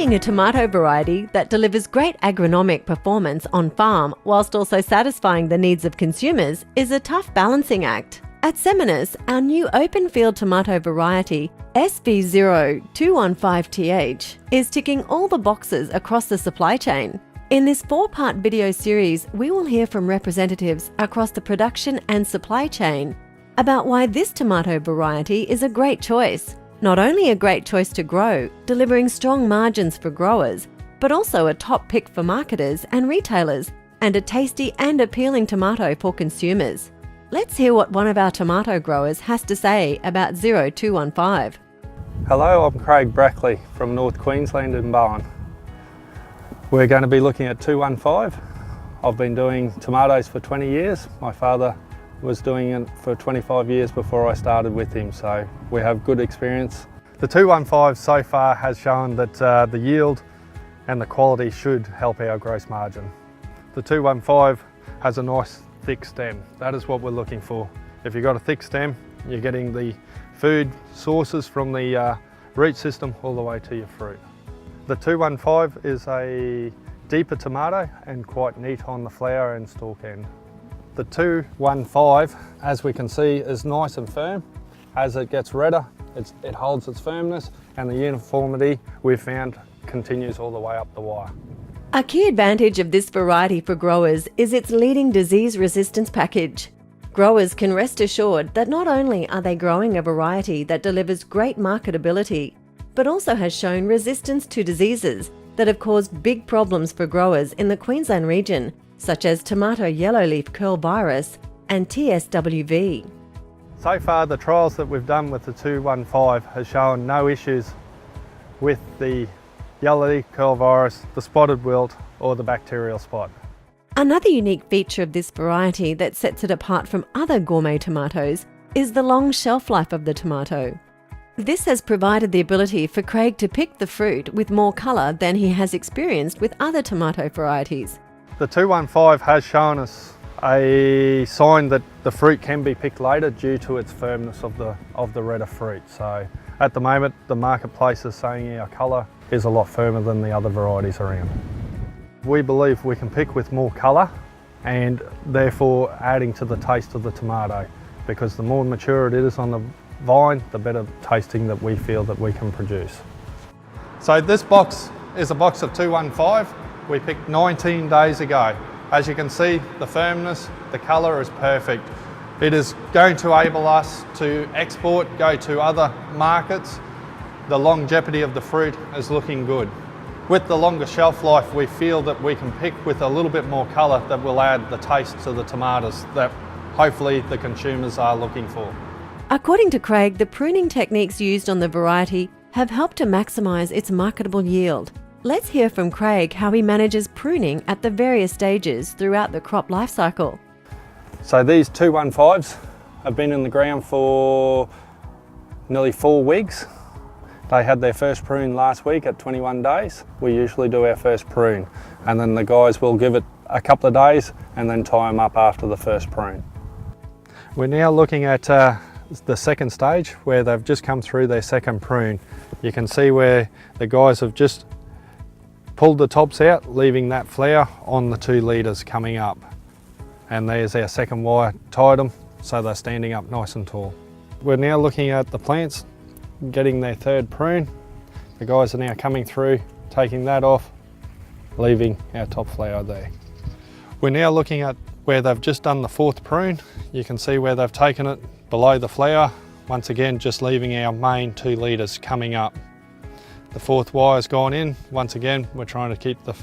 Picking a tomato variety that delivers great agronomic performance on farm whilst also satisfying the needs of consumers is a tough balancing act. At Simins, our new open field tomato variety SV0215TH is ticking all the boxes across the supply chain. In this 4-part video series, we will hear from representatives across the production and supply chain about why this tomato variety is a great choice. Not only a great choice to grow, delivering strong margins for growers, but also a top pick for marketers and retailers, and a tasty and appealing tomato for consumers. Let's hear what one of our tomato growers has to say about 0215. Hello, I'm Craig Brackley from North Queensland in Bowen. We're going to be looking at 215. I've been doing tomatoes for 20 years. My father was doing it for 25 years before I started with him, so we have good experience. The 215 so far has shown that the yield and the quality should help our gross margin. The 215 has a nice thick stem. That is what we're looking for. If you've got a thick stem, you're getting the food sources from the root system all the way to your fruit. The 215 is a deeper tomato and quite neat on the flower and stalk end. The 215, as we can see, is nice and firm. As it gets redder, it holds its firmness, and the uniformity we've found continues all the way up the wire. A key advantage of this variety for growers is its leading disease resistance package. Growers can rest assured that not only are they growing a variety that delivers great marketability, but also has shown resistance to diseases that have caused big problems for growers in the Queensland region, such as tomato yellowleaf curl virus and TSWV. So far, the trials that we've done with the 215 has shown no issues with the yellowleaf curl virus, the spotted wilt, or the bacterial spot. Another unique feature of this variety that sets it apart from other gourmet tomatoes is the long shelf life of the tomato. This has provided the ability for Craig to pick the fruit with more colour than he has experienced with other tomato varieties. The 215 has shown us a sign that the fruit can be picked later due to its firmness of the redder fruit. So at the moment, the marketplace is saying our colour is a lot firmer than the other varieties around. We believe we can pick with more colour and therefore adding to the taste of the tomato, because the more mature it is on the vine, the better tasting that we feel that we can produce. So this box is a box of 215. We picked 19 days ago. As you can see, the firmness, the colour is perfect. It is going to enable us to export, go to other markets. The longevity of the fruit is looking good. With the longer shelf life, we feel that we can pick with a little bit more colour that will add the taste to the tomatoes that hopefully the consumers are looking for. According to Craig, the pruning techniques used on the variety have helped to maximise its marketable yield. Let's hear from Craig how he manages pruning at the various stages throughout the crop life cycle. So these 215s have been in the ground for nearly 4 weeks. They had their first prune last week at 21 days. We usually do our first prune, and then the guys will give it a couple of days and then tie them up after the first prune. We're now looking at the second stage where they've just come through their second prune. You can see where the guys have just pulled the tops out, leaving that flower on the 2 leaders coming up. And there's our second wire, tied them so they're standing up nice and tall. We're now looking at the plants getting their third prune. The guys are now coming through, taking that off, leaving our top flower there. We're now looking at where they've just done the 4th prune. You can see where they've taken it below the flower, once again just leaving our main 2 leaders coming up. The 4th wire's gone in. Once again, we're trying to keep the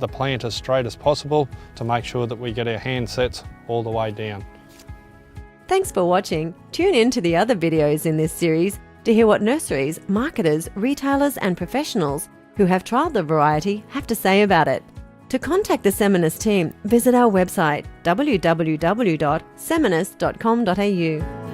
plant as straight as possible to make sure that we get our hand sets all the way down. Thanks for watching. Tune in to the other videos in this series to hear what nurseries, marketers, retailers and professionals who have trialled the variety have to say about it. To contact the Simins team, visit our website www.seminis.com.au.